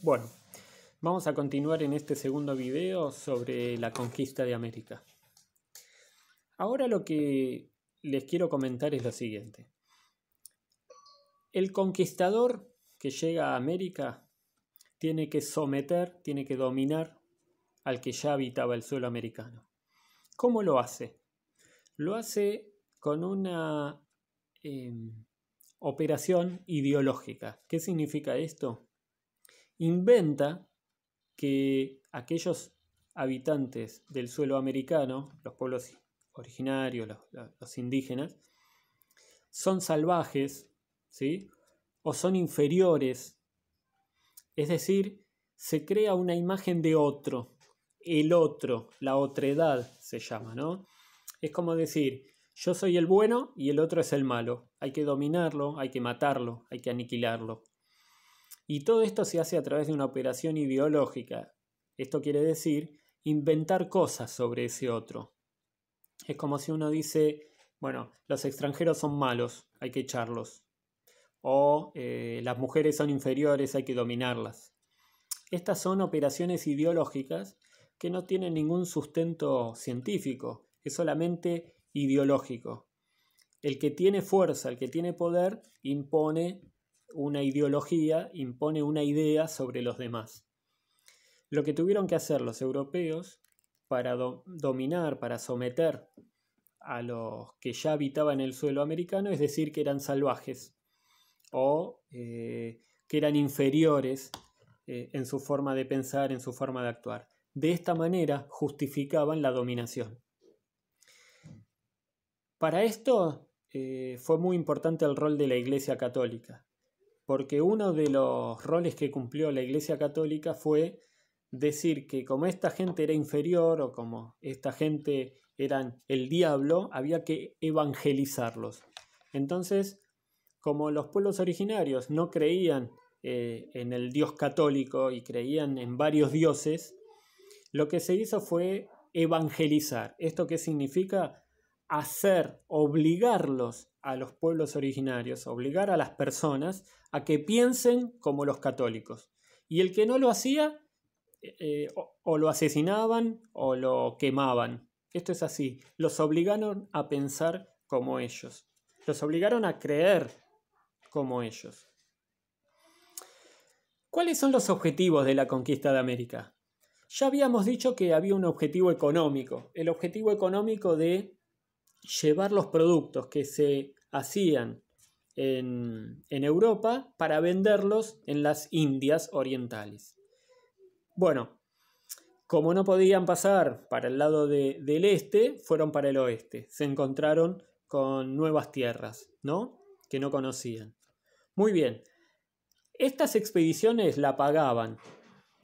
Bueno, vamos a continuar en este segundo video sobre la conquista de América. Ahora lo que les quiero comentar es lo siguiente. El conquistador que llega a América tiene que someter, tiene que dominar al que ya habitaba el suelo americano. ¿Cómo lo hace? Lo hace con una operación ideológica. ¿Qué significa esto? Inventa que aquellos habitantes del suelo americano, los pueblos originarios, los indígenas, son salvajes, ¿sí? O son inferiores. Es decir, se crea una imagen de otro, el otro, la otredad se llama, ¿no? Es como decir, yo soy el bueno y el otro es el malo. Hay que dominarlo, hay que matarlo, hay que aniquilarlo. Y todo esto se hace a través de una operación ideológica. Esto quiere decir inventar cosas sobre ese otro. Es como si uno dice, bueno, los extranjeros son malos, hay que echarlos. O las mujeres son inferiores, hay que dominarlas. Estas son operaciones ideológicas que no tienen ningún sustento científico, es solamente ideológico. El que tiene fuerza, el que tiene poder, impone una ideología, impone una idea sobre los demás. Lo que tuvieron que hacer los europeos para dominar, para someter a los que ya habitaban el suelo americano, es decir, que eran salvajes o que eran inferiores en su forma de pensar, en su forma de actuar. De esta manera justificaban la dominación. Para esto fue muy importante el rol de la Iglesia Católica, porque uno de los roles que cumplió la Iglesia Católica fue decir que como esta gente era inferior o como esta gente eran el diablo, había que evangelizarlos. Entonces, como los pueblos originarios no creían en el Dios católico y creían en varios dioses, lo que se hizo fue evangelizar. ¿Esto qué significa? Obligarlos a los pueblos originarios, obligar a las personas a que piensen como los católicos. Y el que no lo hacía, o lo asesinaban o lo quemaban. Esto es así. Los obligaron a pensar como ellos. Los obligaron a creer como ellos. ¿Cuáles son los objetivos de la conquista de América? Ya habíamos dicho que había un objetivo económico. El objetivo económico de llevar los productos que se hacían en Europa para venderlos en las Indias orientales. Bueno, como no podían pasar para el lado del este, fueron para el oeste. Se encontraron con nuevas tierras, ¿no? Que no conocían. Muy bien. Estas expediciones la pagaban,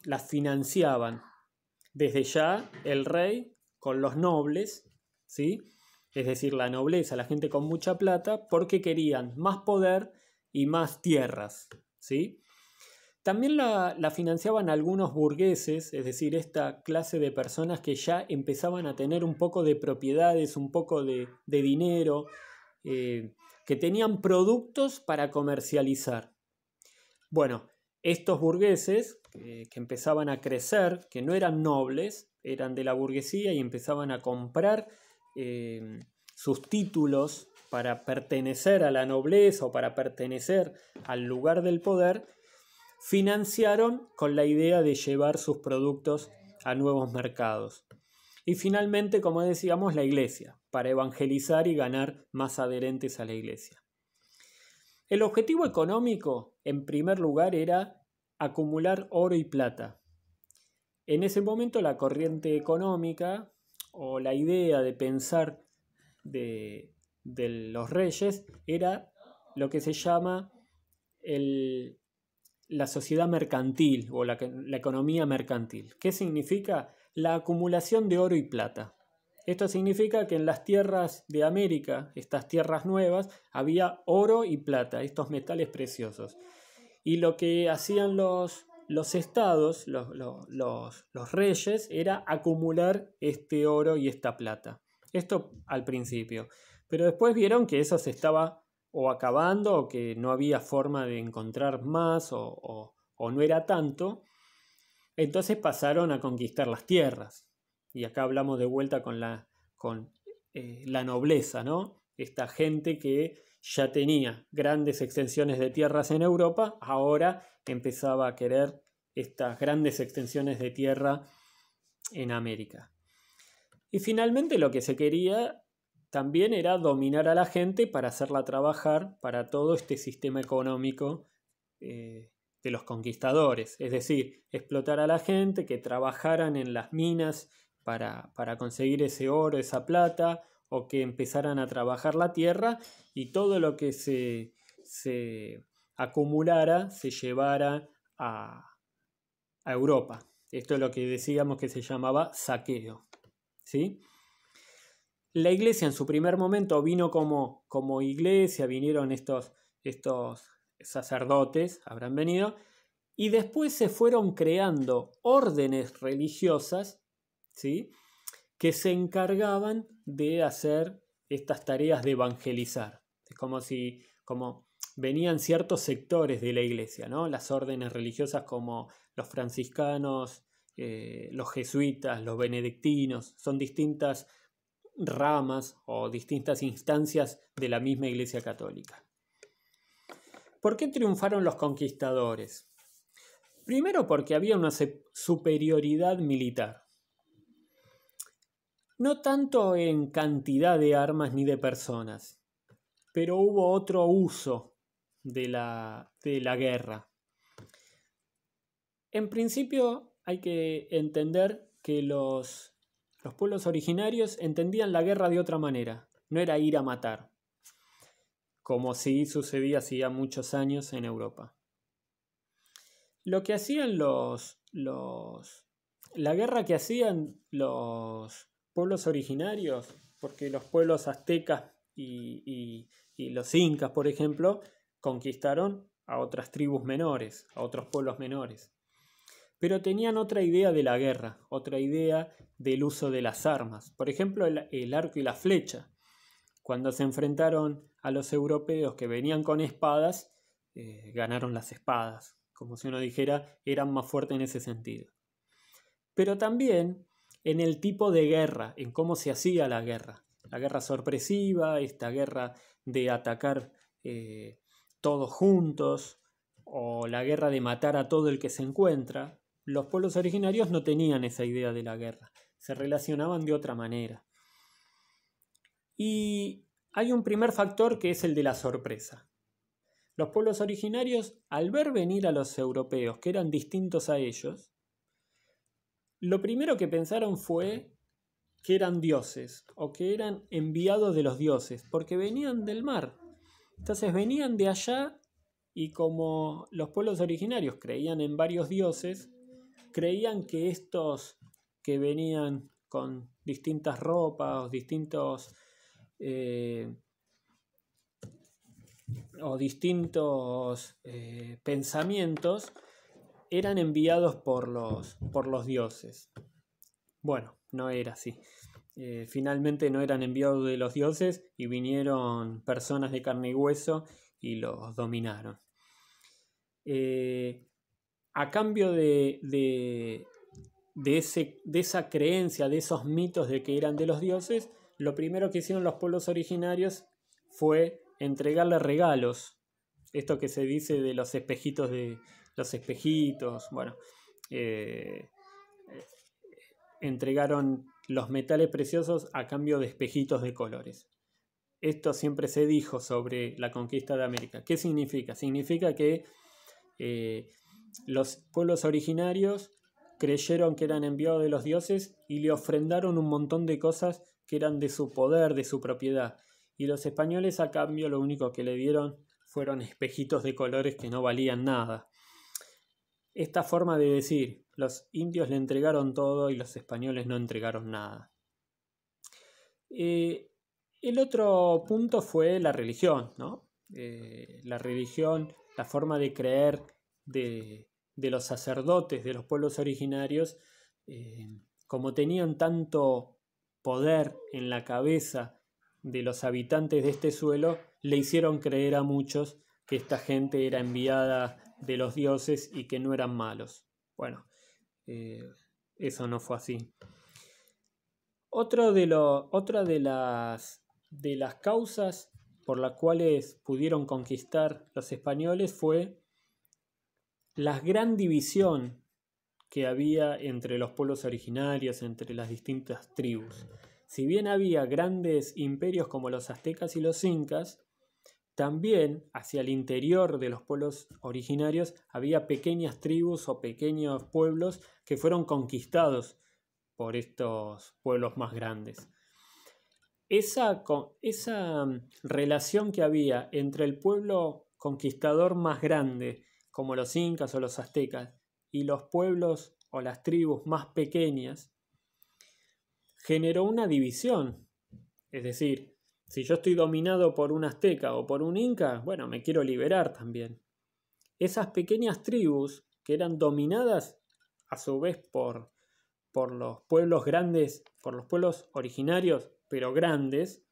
las financiaban desde ya el rey con los nobles, ¿sí? Es decir, la nobleza, la gente con mucha plata, porque querían más poder y más tierras, ¿sí? También la financiaban algunos burgueses, es decir, esta clase de personas que ya empezaban a tener un poco de propiedades, un poco de dinero, que tenían productos para comercializar. Bueno, estos burgueses que empezaban a crecer, que no eran nobles, eran de la burguesía y empezaban a comprar sus títulos para pertenecer a la nobleza o para pertenecer al lugar del poder, financiaron con la idea de llevar sus productos a nuevos mercados. Y finalmente, como decíamos, la iglesia, para evangelizar y ganar más adherentes a la iglesia. El objetivo económico, en primer lugar, era acumular oro y plata. En ese momento la corriente económica o la idea de pensar de los reyes era lo que se llama la sociedad mercantil o la economía mercantil. ¿Qué significa? La acumulación de oro y plata. Esto significa que en las tierras de América, estas tierras nuevas, había oro y plata, estos metales preciosos. Y lo que hacían los estados, los reyes, era acumular este oro y esta plata. Esto al principio. Pero después vieron que eso se estaba o acabando o que no había forma de encontrar más o o no era tanto, entonces pasaron a conquistar las tierras. Y acá hablamos de vuelta con la nobleza, ¿no? Esta gente que ya tenía grandes extensiones de tierras en Europa, ahora empezaba a querer estas grandes extensiones de tierra en América. Y finalmente lo que se quería también era dominar a la gente para hacerla trabajar para todo este sistema económico de los conquistadores, es decir, explotar a la gente, que trabajaran en las minas para conseguir ese oro, esa plata, o que empezaran a trabajar la tierra y todo lo que se acumulara se llevara a Europa. Esto es lo que decíamos que se llamaba saqueo, ¿sí? La iglesia en su primer momento vino como iglesia, vinieron estos sacerdotes, habrán venido, y después se fueron creando órdenes religiosas, ¿sí?, que se encargaban de hacer estas tareas de evangelizar. Es como venían ciertos sectores de la iglesia, ¿no? Las órdenes religiosas como los franciscanos, los jesuitas, los benedictinos, son distintas ramas o distintas instancias de la misma Iglesia Católica. ¿Por qué triunfaron los conquistadores? Primero porque había una superioridad militar. No tanto en cantidad de armas ni de personas, pero hubo otro uso de la guerra. En principio hay que entender que los pueblos originarios entendían la guerra de otra manera, no era ir a matar, como sí sucedía hacía muchos años en Europa. Lo que hacían la guerra que hacían los pueblos originarios, porque los pueblos aztecas y los incas, por ejemplo, conquistaron a otras tribus menores, a otros pueblos menores. Pero tenían otra idea de la guerra, otra idea del uso de las armas. Por ejemplo, el arco y la flecha. Cuando se enfrentaron a los europeos que venían con espadas, ganaron las espadas. Como si uno dijera, eran más fuertes en ese sentido. Pero también en el tipo de guerra, en cómo se hacía la guerra. La guerra sorpresiva, esta guerra de atacar todos juntos, o la guerra de matar a todo el que se encuentra. Los pueblos originarios no tenían esa idea de la guerra, se relacionaban de otra manera. Y hay un primer factor que es el de la sorpresa. Los pueblos originarios, al ver venir a los europeos que eran distintos a ellos, lo primero que pensaron fue que eran dioses o que eran enviados de los dioses, porque venían del mar. Entonces venían de allá y como los pueblos originarios creían en varios dioses, creían que estos que venían con distintas ropas, distintos pensamientos, eran enviados por los dioses. Bueno, no era así. Finalmente no eran enviados de los dioses y vinieron personas de carne y hueso y los dominaron. A cambio de esa creencia, de esos mitos de que eran de los dioses, lo primero que hicieron los pueblos originarios fue entregarle regalos. Esto que se dice de los espejitos, bueno, entregaron los metales preciosos a cambio de espejitos de colores. Esto siempre se dijo sobre la conquista de América. ¿Qué significa? Significa que los pueblos originarios creyeron que eran enviados de los dioses y le ofrendaron un montón de cosas que eran de su poder, de su propiedad. Y los españoles a cambio lo único que le dieron fueron espejitos de colores que no valían nada. Esta forma de decir, los indios le entregaron todo y los españoles no entregaron nada. El otro punto fue la religión, ¿no? La religión, la forma de creer de los sacerdotes de los pueblos originarios, como tenían tanto poder en la cabeza de los habitantes de este suelo, le hicieron creer a muchos que esta gente era enviada de los dioses y que no eran malos. Bueno, eso no fue así. Otra de las causas por las cuales pudieron conquistar los españoles fue la gran división que había entre los pueblos originarios, entre las distintas tribus. Si bien había grandes imperios como los aztecas y los incas, también hacia el interior de los pueblos originarios había pequeñas tribus o pequeños pueblos que fueron conquistados por estos pueblos más grandes. Esa relación que había entre el pueblo conquistador más grande, como los incas o los aztecas, y los pueblos o las tribus más pequeñas, generó una división. Es decir, si yo estoy dominado por un azteca o por un inca, bueno, me quiero liberar también. Esas pequeñas tribus que eran dominadas a su vez por los pueblos grandes, por los pueblos originarios, pero grandes,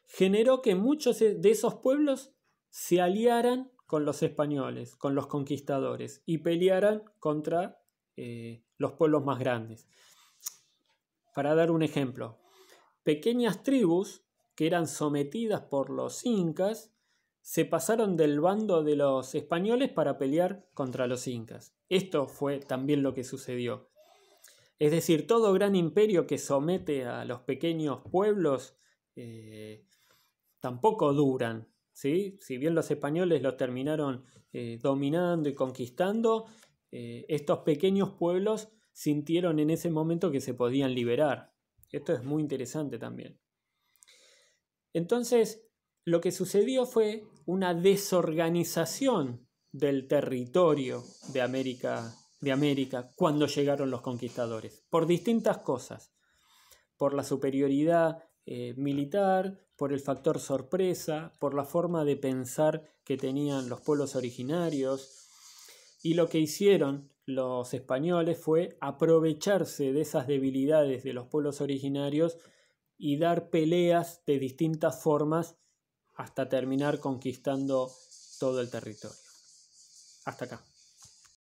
generó que muchos de esos pueblos se aliaran con los españoles, con los conquistadores, y pelearan contra los pueblos más grandes. Para dar un ejemplo, pequeñas tribus que eran sometidas por los incas se pasaron del bando de los españoles para pelear contra los incas. Esto fue también lo que sucedió. Es decir, todo gran imperio que somete a los pequeños pueblos tampoco duran, ¿sí? Si bien los españoles los terminaron dominando y conquistando, estos pequeños pueblos sintieron en ese momento que se podían liberar. Esto es muy interesante también. Entonces, lo que sucedió fue una desorganización del territorio de América cuando llegaron los conquistadores, por distintas cosas, por la superioridad militar, por el factor sorpresa, por la forma de pensar que tenían los pueblos originarios, y lo que hicieron los españoles fue aprovecharse de esas debilidades de los pueblos originarios y dar peleas de distintas formas hasta terminar conquistando todo el territorio. Hasta acá.